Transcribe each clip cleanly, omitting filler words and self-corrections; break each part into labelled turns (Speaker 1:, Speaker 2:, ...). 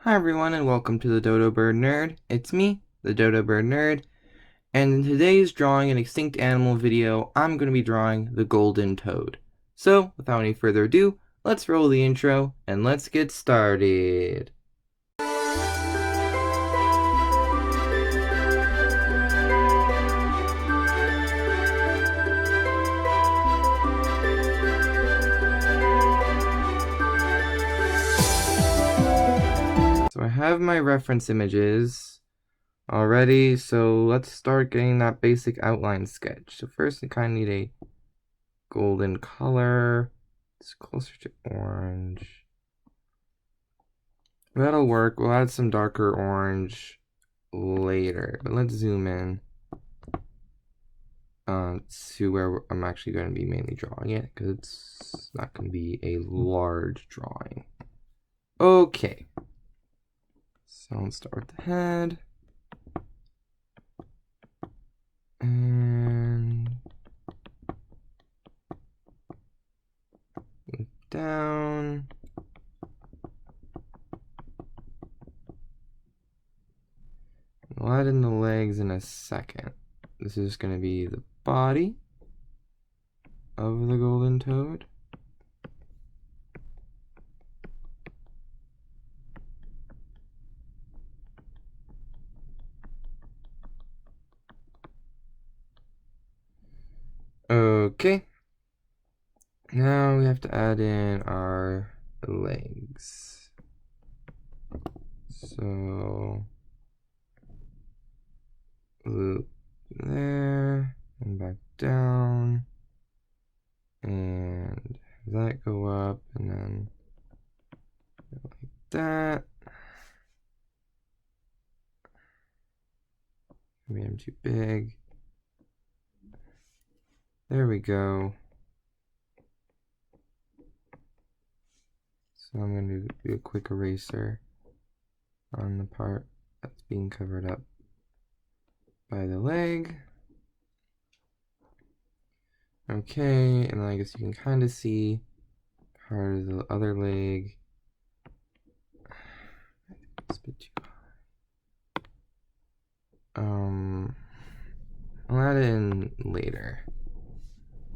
Speaker 1: Hi everyone and welcome to the Dodo Bird Nerd. It's me, the Dodo Bird Nerd, and in today's Drawing an Extinct Animal video, I'm going to be drawing the golden toad. So, without any further ado, let's roll the intro and let's get started. So I have my reference images already, so let's start getting that basic outline sketch. So first we kind of need a golden color. It's closer to orange. That'll work. We'll add some darker orange later, but let's zoom in to where I'm actually going to be mainly drawing it, because it's not going to be a large drawing. Okay, so let's start with the head. And down. We'll add in the legs in a second. This is going to be the body of the golden toad. Okay. Now we have to add in our legs. So loop there and back down, and that go up, and then like that. Maybe I'm too big. There we go. So I'm going to do a quick eraser on the part that's being covered up by the leg. Okay, and then I guess you can kind of see part of the other leg. It's a bit too high. I'll add it in later.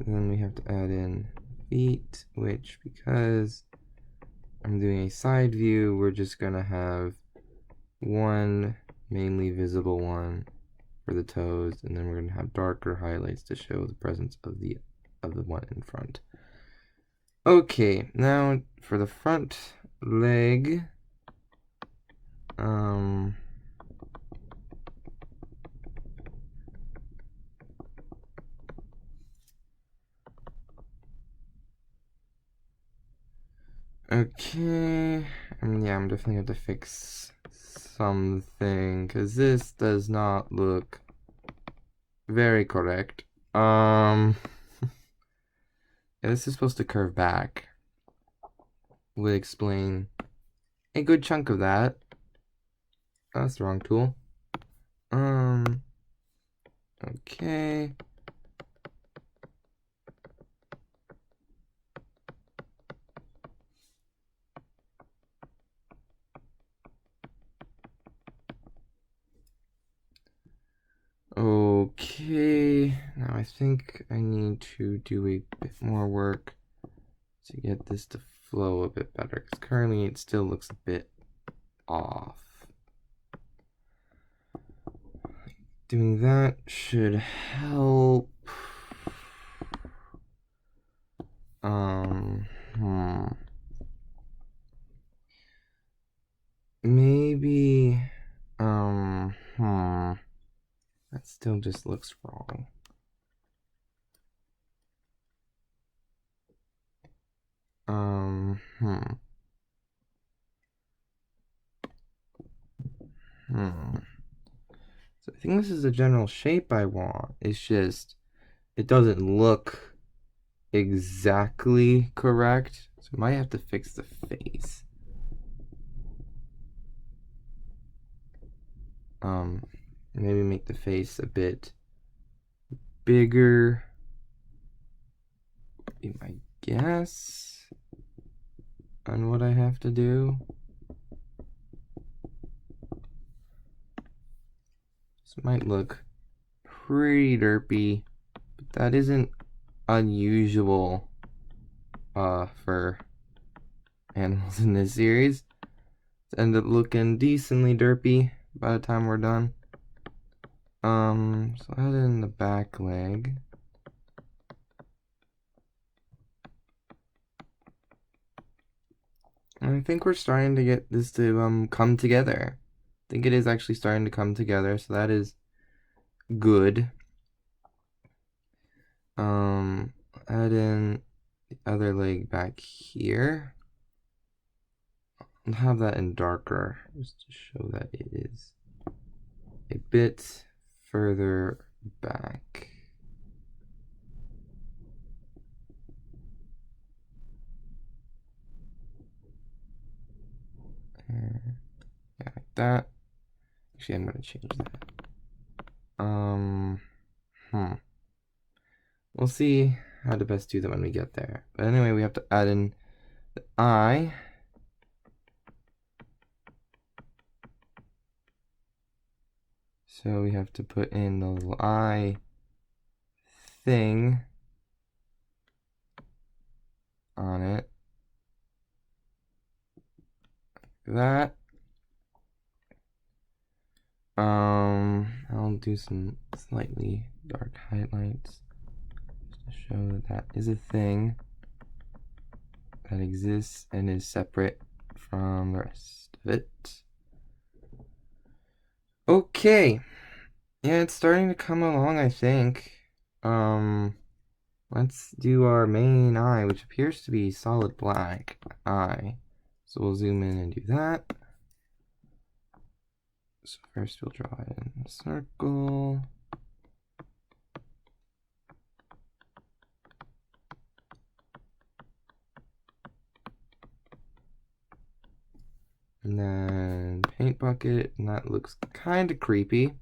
Speaker 1: And then we have to add in feet, which, because I'm doing a side view, we're just gonna have one mainly visible one for the toes, and then we're gonna have darker highlights to show the presence of the one in front. Okay, now for the front leg, okay, yeah, I'm definitely have to fix something, because this does not look very correct. Yeah, this is supposed to curve back. Would explain a good chunk of that. That's the wrong tool. Okay. Okay, now I think I need to do a bit more work to get this to flow a bit better, because currently it still looks a bit off. Doing that should help. Maybe, that still just looks wrong. So I think this is the general shape I want. It's just, it doesn't look exactly correct. So I might have to fix the face. Maybe make the face a bit bigger. Be my guess on what I have to do. This might look pretty derpy, but that isn't unusual for animals in this series. It's ended up looking decently derpy by the time we're done. So add in the back leg. And I think we're starting to get this to come together. I think it is actually starting to come together, so that is good. Add in the other leg back here. I'll have that in darker just to show that it is a bit further back. Yeah, like that. Actually, I'm gonna change that. We'll see how to best do that when we get there. But anyway, we have to add in the eye. So we have to put in the little eye thing on it. Like that. I'll do some slightly dark highlights just to show that that is a thing that exists and is separate from the rest of it. Okay. Yeah, it's starting to come along, I think. Let's do our main eye, which appears to be solid black eye. So we'll zoom in and do that. So first we'll draw in a circle. And then paint bucket, and that looks kind of creepy.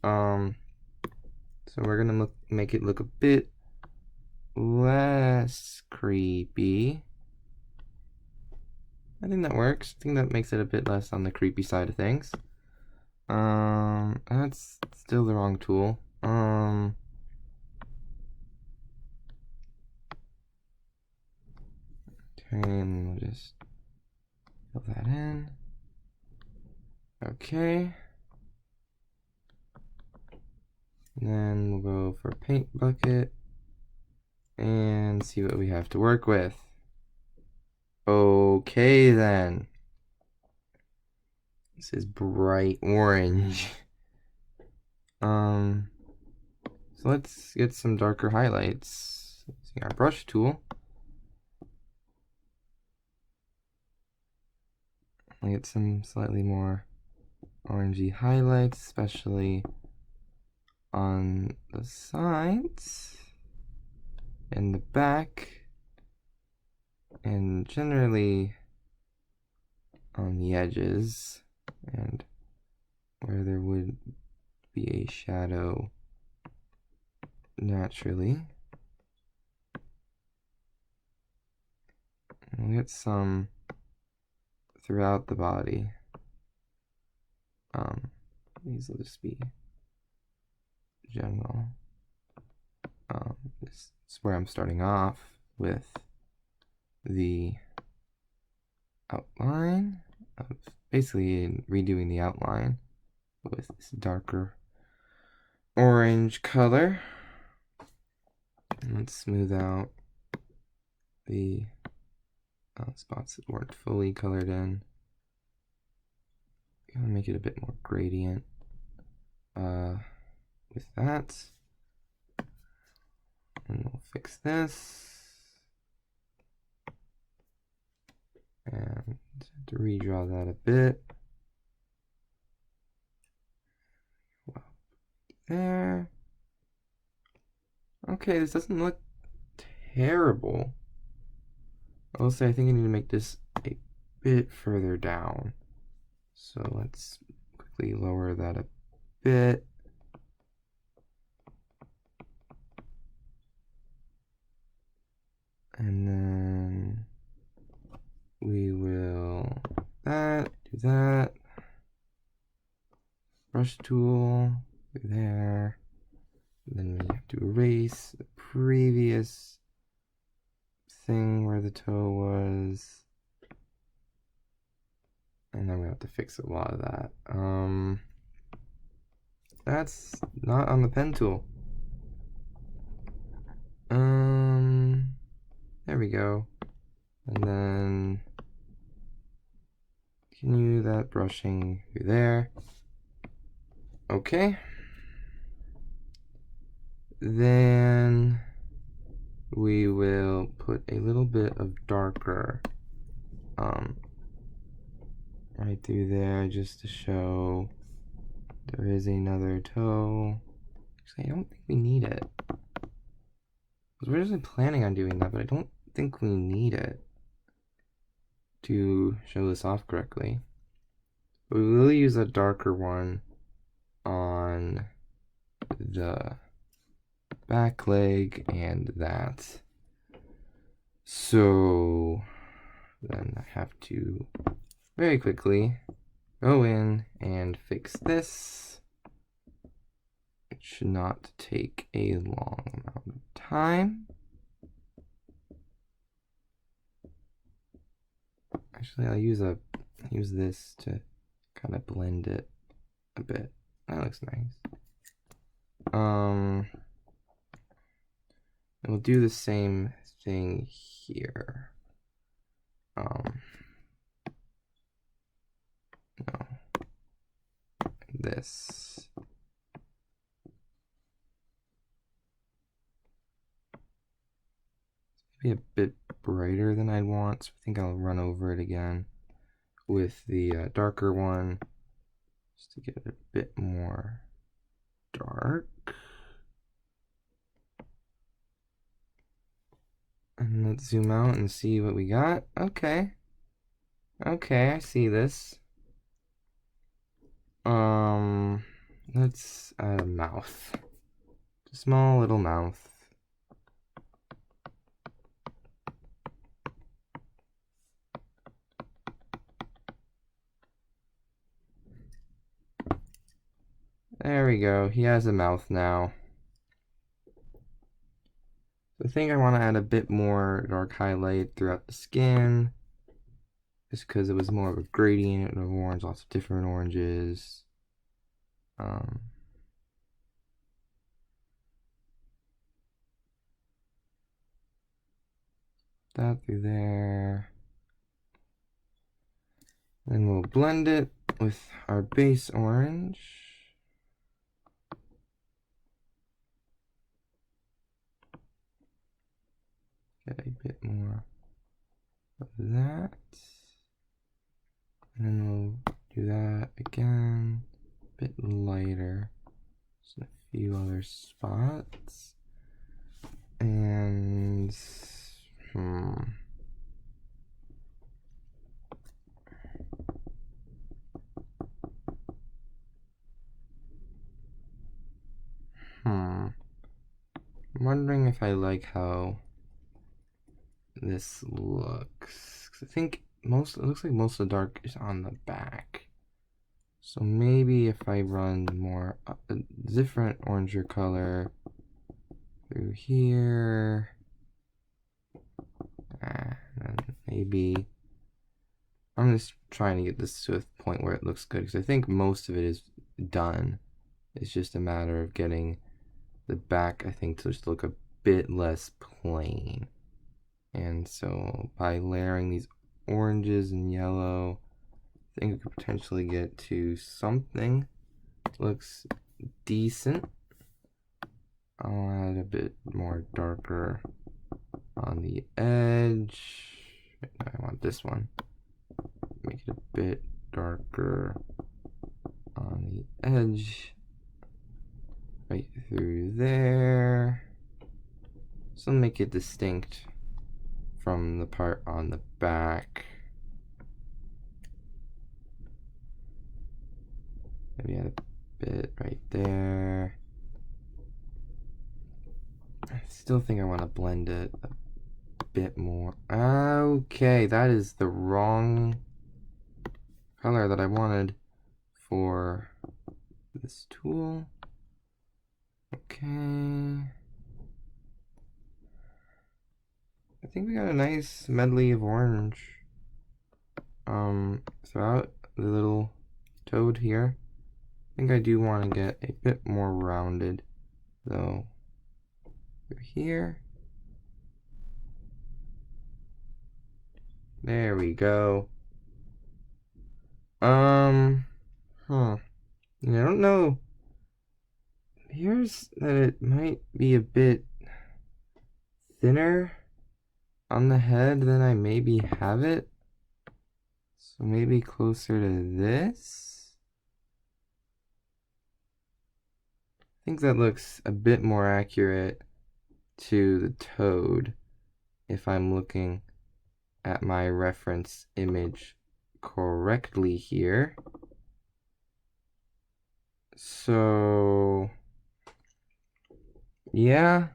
Speaker 1: So we're gonna make it look a bit less creepy. I think that works. I think that makes it a bit less on the creepy side of things. That's still the wrong tool. Okay, and we'll just fill that in. Okay. And then we'll go for paint bucket and see what we have to work with. Okay then. This is bright orange. So let's get some darker highlights using our brush tool. I'll get some slightly more orangey highlights, especially on the sides and the back, and generally on the edges and where there would be a shadow naturally. And we'll get some throughout the body. These will just be general. This is where I'm starting off with the outline of basically redoing the outline with this darker orange color. And let's smooth out the spots that weren't fully colored in. Gonna make it a bit more gradient with that. And we'll fix this. And to redraw that a bit. There. Okay, this doesn't look terrible. I'll say I think I need to make this a bit further down. So let's quickly lower that a bit. And then we will do that. brush tool there. Then we have to erase the previous thing where the toe was. And then we have to fix a lot of that. That's not on the pen tool. There we go. And then continue that brushing through there. Okay. Then we will put a little bit of darker right through there just to show there is another toe. Actually, I don't think we need it. I was originally planning on doing that, but I don't think we need it to show this off correctly. But we will use a darker one on the back leg and that. So then I have to very quickly go in and fix this. It should not take a long amount of time. Actually, I'll use this to kind of blend it a bit. That looks nice. And we'll do the same thing here. No. This. Maybe a bit brighter than I'd want, so I think I'll run over it again with the darker one just to get it a bit more dark. And let's zoom out and see what we got. Okay. Okay, I see this. Let's add a mouth. A small little mouth. There we go. He has a mouth now. So I think I want to add a bit more dark highlight throughout the skin. Just because it was more of a gradient of orange, lots of different oranges. That through there. Then we'll blend it with our base orange. Get a bit more of that. And then we'll do that again, a bit lighter. Just a few other spots. And I'm wondering if I like how this looks. 'Cause I think it looks like most of the dark is on the back. So maybe if I run more a different oranger color through here, and maybe I'm just trying to get this to a point where it looks good because I think most of it is done. It's just a matter of getting the back, I think, to just look a bit less plain. And so by layering these oranges and yellow, I think we could potentially get to something that looks decent. I'll add a bit more darker on the edge. No, I want this one. Make it a bit darker on the edge. Right through there. So make it distinct from the part on the back. Maybe add a bit right there. I still think I want to blend it a bit more. Okay, that is the wrong color that I wanted for this tool. Okay. I think we got a nice medley of orange throughout the little toad here. I think I do want to get a bit more rounded though. Through here. There we go. Huh. I don't know. Here's that it might be a bit thinner on the head than I maybe have it. So maybe closer to this. I think that looks a bit more accurate to the toad if I'm looking at my reference image correctly here. So yeah,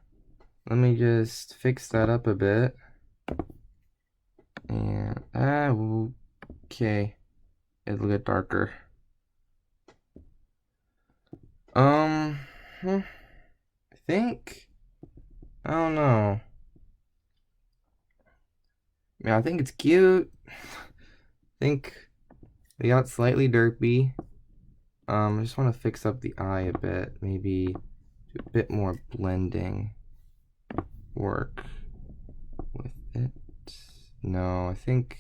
Speaker 1: let me just fix that up a bit. And okay, it'll get darker. I think, I don't know. Yeah, I think it's cute. I think they got slightly derpy. I just want to fix up the eye a bit. Maybe do a bit more blending work with it. No, I think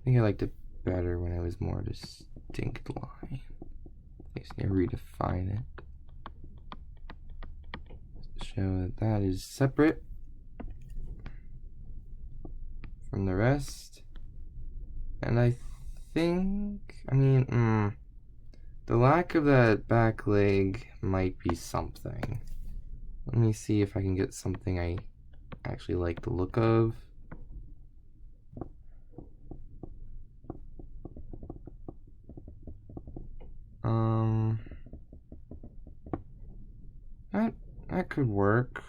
Speaker 1: I liked it better when it was more distinct line. I just need to redefine it. Just to show that is separate from the rest. And I think, the lack of that back leg might be something. Let me see if I can get something I actually like the look of. That could work.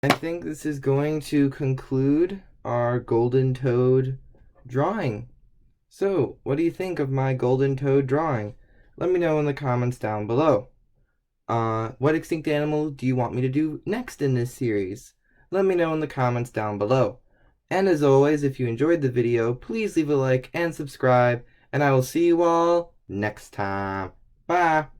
Speaker 1: I think this is going to conclude our golden toad drawing. So, what do you think of my golden toad drawing? Let me know in the comments down below. What extinct animal do you want me to do next in this series? Let me know in the comments down below. And as always, if you enjoyed the video, please leave a like and subscribe, and I will see you all next time. Bye!